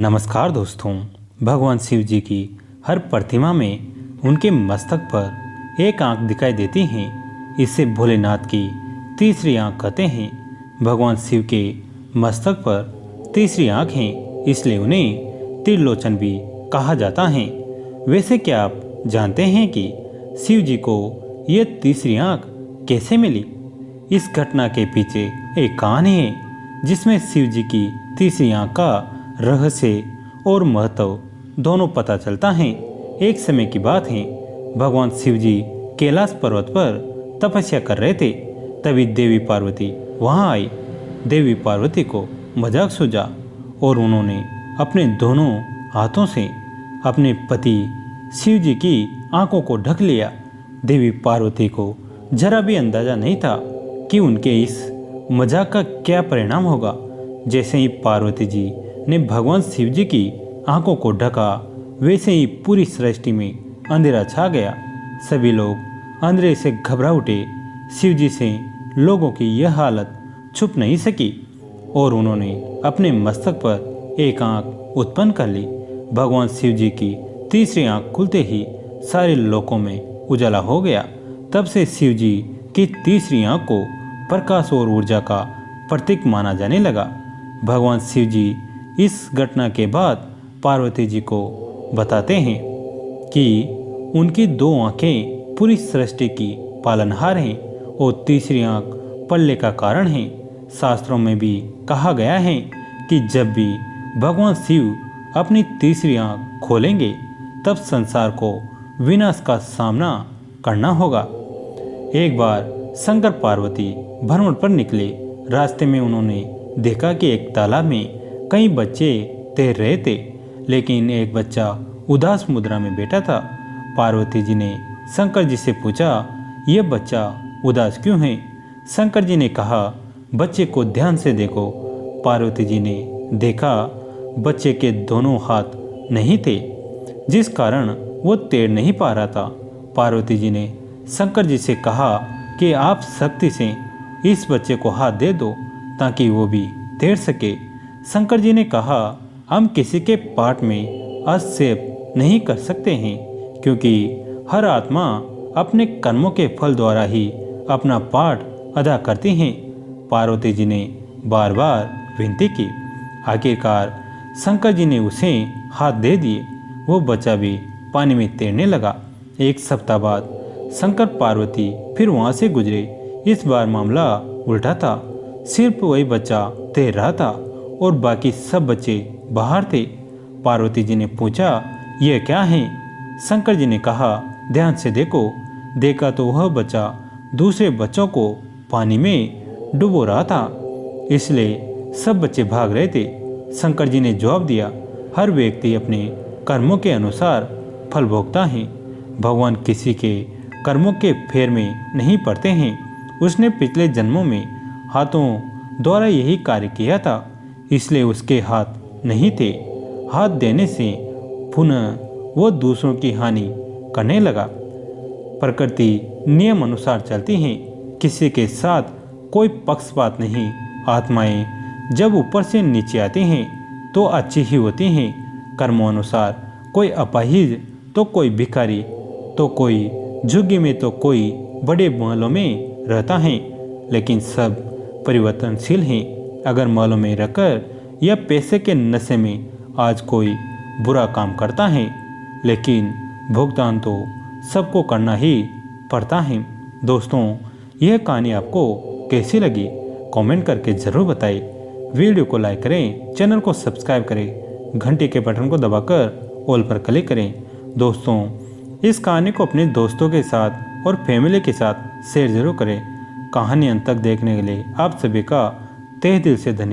नमस्कार दोस्तों। भगवान शिव जी की हर प्रतिमा में उनके मस्तक पर एक आंख दिखाई देती है। इसे भोलेनाथ की तीसरी आंख कहते हैं। भगवान शिव के मस्तक पर तीसरी आंख है, इसलिए उन्हें त्रिलोचन भी कहा जाता है। वैसे क्या आप जानते हैं कि शिव जी को ये तीसरी आंख कैसे मिली? इस घटना के पीछे एक कहानी है जिसमें शिव जी की तीसरी आंख का रहस्य और महत्व दोनों पता चलता है। एक समय की बात है, भगवान शिव जी कैलाश पर्वत पर तपस्या कर रहे थे। तभी देवी पार्वती वहां आई। देवी पार्वती को मजाक सूझा और उन्होंने अपने दोनों हाथों से अपने पति शिव जी की आंखों को ढक लिया। देवी पार्वती को जरा भी अंदाजा नहीं था कि उनके इस मजाक का क्या परिणाम होगा। जैसे ही पार्वती जी ने भगवान शिव जी की आंखों को ढका, वैसे ही पूरी सृष्टि में अंधेरा छा गया। सभी लोग अंधेरे से घबरा उठे। शिव जी से लोगों की यह हालत छुप नहीं सकी और उन्होंने अपने मस्तक पर एक आंख उत्पन्न कर ली। भगवान शिव जी की तीसरी आंख खुलते ही सारे लोकों में उजाला हो गया। तब से शिव जी की तीसरी आंख को प्रकाश और ऊर्जा का प्रतीक माना जाने लगा। भगवान शिव जी इस घटना के बाद पार्वती जी को बताते हैं कि उनकी दो आंखें पूरी सृष्टि की पालनहार हैं और तीसरी आंख पल्ले का कारण है। शास्त्रों में भी कहा गया है कि जब भी भगवान शिव अपनी तीसरी आंख खोलेंगे तब संसार को विनाश का सामना करना होगा। एक बार शंकर पार्वती भ्रमण पर निकले। रास्ते में उन्होंने देखा कि एक तालाब में कई बच्चे तैर रहे थे, लेकिन एक बच्चा उदास मुद्रा में बैठा था। पार्वती जी ने शंकर जी से पूछा, यह बच्चा उदास क्यों है? शंकर जी ने कहा, बच्चे को ध्यान से देखो। पार्वती जी ने देखा, बच्चे के दोनों हाथ नहीं थे, जिस कारण वो तैर नहीं पा रहा था। पार्वती जी ने शंकर जी से कहा कि आप शक्ति से इस बच्चे को हाथ दे दो ताकि वो भी तैर सके। शंकर जी ने कहा, हम किसी के पाठ में हस्तक्षेप नहीं कर सकते हैं, क्योंकि हर आत्मा अपने कर्मों के फल द्वारा ही अपना पाठ अदा करती हैं। पार्वती जी ने बार बार विनती की। आखिरकार शंकर जी ने उसे हाथ दे दिए। वो बच्चा भी पानी में तैरने लगा। एक सप्ताह बाद शंकर पार्वती फिर वहाँ से गुजरे। इस बार मामला उल्टा था। सिर्फ वही बच्चा तैर रहा था और बाकी सब बच्चे बाहर थे। पार्वती जी ने पूछा, यह क्या है? शंकर जी ने कहा, ध्यान से देखो। देखा तो वह बच्चा दूसरे बच्चों को पानी में डुबो रहा था, इसलिए सब बच्चे भाग रहे थे। शंकर जी ने जवाब दिया, हर व्यक्ति अपने कर्मों के अनुसार फल भोगता है। भगवान किसी के कर्मों के फेर में नहीं पड़ते हैं। उसने पिछले जन्मों में हाथों द्वारा यही कार्य किया था, इसलिए उसके हाथ नहीं थे। हाथ देने से पुनः वो दूसरों की हानि करने लगा। प्रकृति नियम अनुसार चलती है, किसी के साथ कोई पक्षपात नहीं। आत्माएं जब ऊपर से नीचे आती हैं तो अच्छी ही होती हैं। कर्मों कोई अपाहिज तो कोई भिखारी, तो कोई झुग्गी में तो कोई बड़े महलों में रहता है, लेकिन सब परिवर्तनशील हैं। अगर महलों में रहकर या पैसे के नशे में आज कोई बुरा काम करता है, लेकिन भुगतान तो सबको करना ही पड़ता है। दोस्तों, यह कहानी आपको कैसी लगी कमेंट करके ज़रूर बताएं। वीडियो को लाइक करें, चैनल को सब्सक्राइब करें, घंटी के बटन को दबाकर ऑल पर क्लिक करें। दोस्तों, इस कहानी को अपने दोस्तों के साथ और फैमिली के साथ शेयर जरूर करें। कहानी अंत तक देखने के लिए आप सभी का तहे दिल से धन्यवाद।